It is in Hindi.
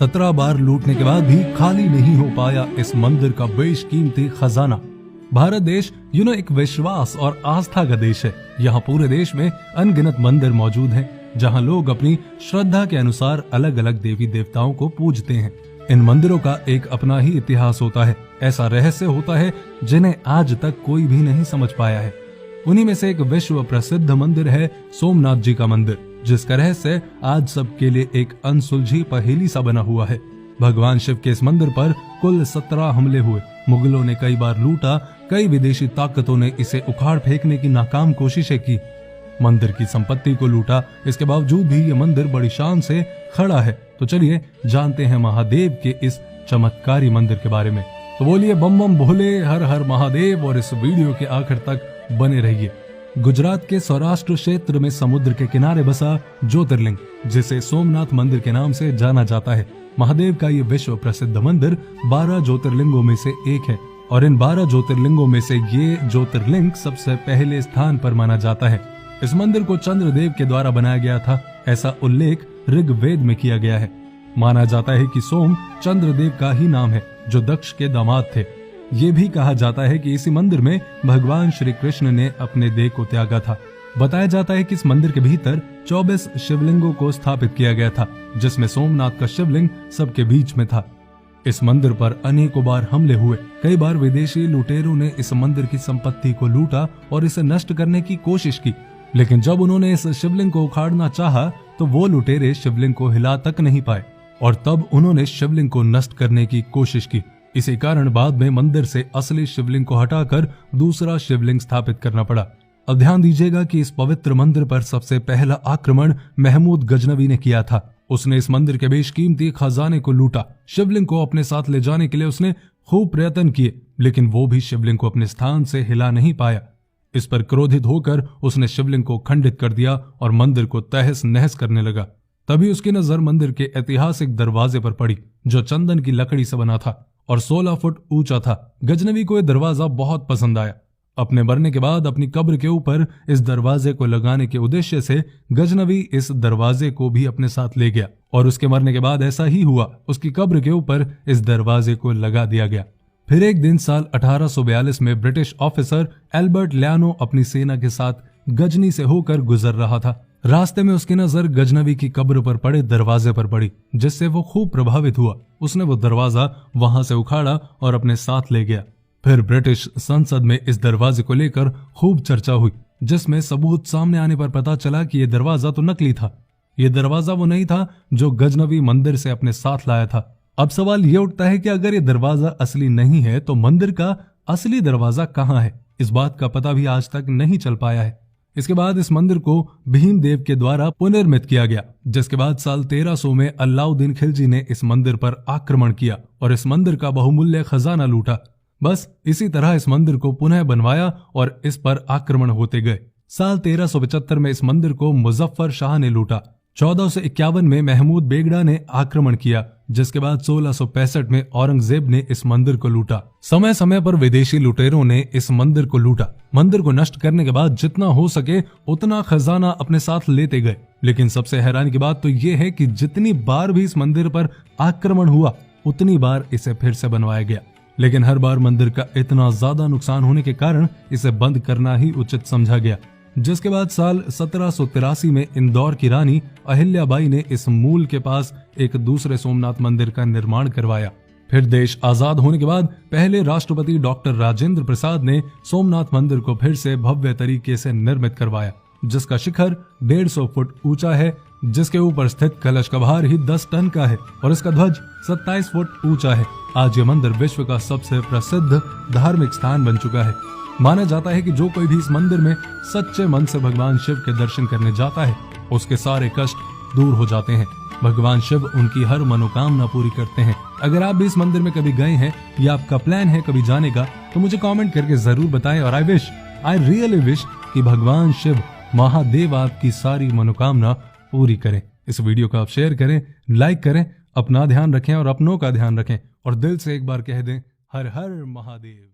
17 बार लूटने के बाद भी खाली नहीं हो पाया इस मंदिर का बेशकीमती खजाना। भारत देश एक विश्वास और आस्था का देश है। यहाँ पूरे देश में अनगिनत मंदिर मौजूद हैं, जहाँ लोग अपनी श्रद्धा के अनुसार अलग अलग देवी देवताओं को पूजते हैं। इन मंदिरों का एक अपना ही इतिहास होता है, ऐसा रहस्य होता है जिन्हें आज तक कोई भी नहीं समझ पाया है। उन्हीं में से एक विश्व प्रसिद्ध मंदिर है सोमनाथ जी का मंदिर, जिसका रहस्य आज सबके लिए एक अनसुलझी पहेली सा बना हुआ है। भगवान शिव के इस मंदिर पर कुल 17 हमले हुए। मुगलों ने कई बार लूटा, कई विदेशी ताकतों ने इसे उखाड़ फेंकने की नाकाम कोशिशें की, मंदिर की संपत्ति को लूटा। इसके बावजूद भी ये मंदिर बड़ी शान से खड़ा है। तो चलिए जानते हैं महादेव के इस चमत्कारी मंदिर के बारे में। तो बोलिए बम बम भोले, हर हर महादेव, और इस वीडियो के आखिर तक बने रहिए। गुजरात के सौराष्ट्र क्षेत्र में समुद्र के किनारे बसा ज्योतिर्लिंग, जिसे सोमनाथ मंदिर के नाम से जाना जाता है। महादेव का ये विश्व प्रसिद्ध मंदिर 12 ज्योतिर्लिंगों में से एक है, और इन 12 ज्योतिर्लिंगों में से ये ज्योतिर्लिंग सबसे पहले स्थान पर माना जाता है। इस मंदिर को चंद्रदेव के द्वारा बनाया गया था, ऐसा उल्लेख ऋग्वेद में किया गया है। माना जाता है कि सोम चंद्रदेव का ही नाम है, जो दक्ष के दामाद थे। ये भी कहा जाता है कि इसी मंदिर में भगवान श्री कृष्ण ने अपने देह को त्यागा था। बताया जाता है कि इस मंदिर के भीतर 24 शिवलिंगों को स्थापित किया गया था, जिसमें सोमनाथ का शिवलिंग सबके बीच में था। इस मंदिर पर अनेकों बार हमले हुए। कई बार विदेशी लुटेरों ने इस मंदिर की संपत्ति को लूटा और इसे नष्ट करने की कोशिश की, लेकिन जब उन्होंने इस शिवलिंग को उखाड़ना चाहा तो वो लुटेरे शिवलिंग को हिला तक नहीं पाए, और तब उन्होंने शिवलिंग को नष्ट करने की कोशिश की। इसी कारण बाद में मंदिर से असली शिवलिंग को हटाकर दूसरा शिवलिंग स्थापित करना पड़ा। अब ध्यान दीजिएगा कि इस पवित्र मंदिर पर सबसे पहला आक्रमण महमूद गजनवी ने किया था। उसने इस मंदिर के बेशकीमती खजाने को लूटा। शिवलिंग को अपने साथ ले जाने के लिए उसने खूब प्रयत्न किए, लेकिन वो भी शिवलिंग को अपने स्थान से हिला नहीं पाया। इस पर क्रोधित होकर उसने शिवलिंग को खंडित कर दिया और मंदिर को तहस नहस करने लगा। तभी उसकी नजर मंदिर के ऐतिहासिक दरवाजे पर पड़ी, जो चंदन की लकड़ी से बना था और 16 फुट ऊंचा था। गजनवी को यह दरवाजा बहुत पसंद आया। अपने मरने के बाद अपनी कब्र के ऊपर इस दरवाजे को लगाने के उद्देश्य से गजनवी इस दरवाजे को भी अपने साथ ले गया, और उसके मरने के बाद ऐसा ही हुआ। उसकी कब्र के ऊपर इस दरवाजे को लगा दिया गया। फिर एक दिन साल 1842 में ब्रिटिश ऑफिसर एल्बर्ट लियानो अपनी सेना के साथ गजनी से होकर गुजर रहा था। रास्ते में उसकी नजर गजनवी की कब्र पर पड़े दरवाजे पर पड़ी, जिससे वो खूब प्रभावित हुआ। उसने वो दरवाजा वहां से उखाड़ा और अपने साथ ले गया। फिर ब्रिटिश संसद में इस दरवाजे को लेकर खूब चर्चा हुई, जिसमें सबूत सामने आने पर पता चला कि यह दरवाजा तो नकली था। यह दरवाजा वो नहीं था जो गजनवी मंदिर से अपने साथ लाया था। अब सवाल ये उठता है कि अगर ये दरवाजा असली नहीं है तो मंदिर का असली दरवाजा कहाँ है? इस बात का पता भी आज तक नहीं चल पाया है। इसके बाद इस मंदिर को भीमदेव के द्वारा पुनर्निर्मित किया गया, जिसके बाद साल 1300 में अलाउद्दीन खिलजी ने इस मंदिर पर आक्रमण किया और इस मंदिर का बहुमूल्य खजाना लूटा। बस इसी तरह इस मंदिर को पुनः बनवाया और इइस पर आक्रमण होते गए। साल 1375 में इस मंदिर को मुजफ्फर शाह ने लूटा। 1451 में महमूद बेगड़ा ने आक्रमण किया, जिसके बाद 1665 में औरंगजेब ने इस मंदिर को लूटा। समय समय पर विदेशी लुटेरों ने इस मंदिर को लूटा। मंदिर को नष्ट करने के बाद जितना हो सके उतना खजाना अपने साथ लेते गए। लेकिन सबसे हैरानी की बात तो ये है कि जितनी बार भी इस मंदिर पर आक्रमण हुआ, उतनी बार इसे फिर से बनवाया गया। लेकिन हर बार मंदिर का इतना ज्यादा नुकसान होने के कारण इसे बंद करना ही उचित समझा गया, जिसके बाद साल 1783 में इंदौर की रानी अहिल्याबाई ने इस मूल के पास एक दूसरे सोमनाथ मंदिर का निर्माण करवाया। फिर देश आजाद होने के बाद पहले राष्ट्रपति डॉक्टर राजेंद्र प्रसाद ने सोमनाथ मंदिर को फिर से भव्य तरीके से निर्मित करवाया, जिसका शिखर 150 फुट ऊंचा है, जिसके ऊपर स्थित कलश का भार ही 10 टन का है और इसका ध्वज 27 फुट ऊंचा है। आज ये मंदिर विश्व का सबसे प्रसिद्ध धार्मिक स्थान बन चुका है। माना जाता है कि जो कोई भी इस मंदिर में सच्चे मन से भगवान शिव के दर्शन करने जाता है, उसके सारे कष्ट दूर हो जाते हैं। भगवान शिव उनकी हर मनोकामना पूरी करते हैं। अगर आप भी इस मंदिर में कभी गए हैं या आपका प्लान है कभी जाने का, तो मुझे कमेंट करके जरूर बताएं। और आई रियली विश कि भगवान शिव महादेव आपकी सारी मनोकामना पूरी करें। इस वीडियो को आप शेयर करें, लाइक करें, अपना ध्यान रखें और अपनों का ध्यान रखें, और दिल से एक बार कह दें हर हर महादेव।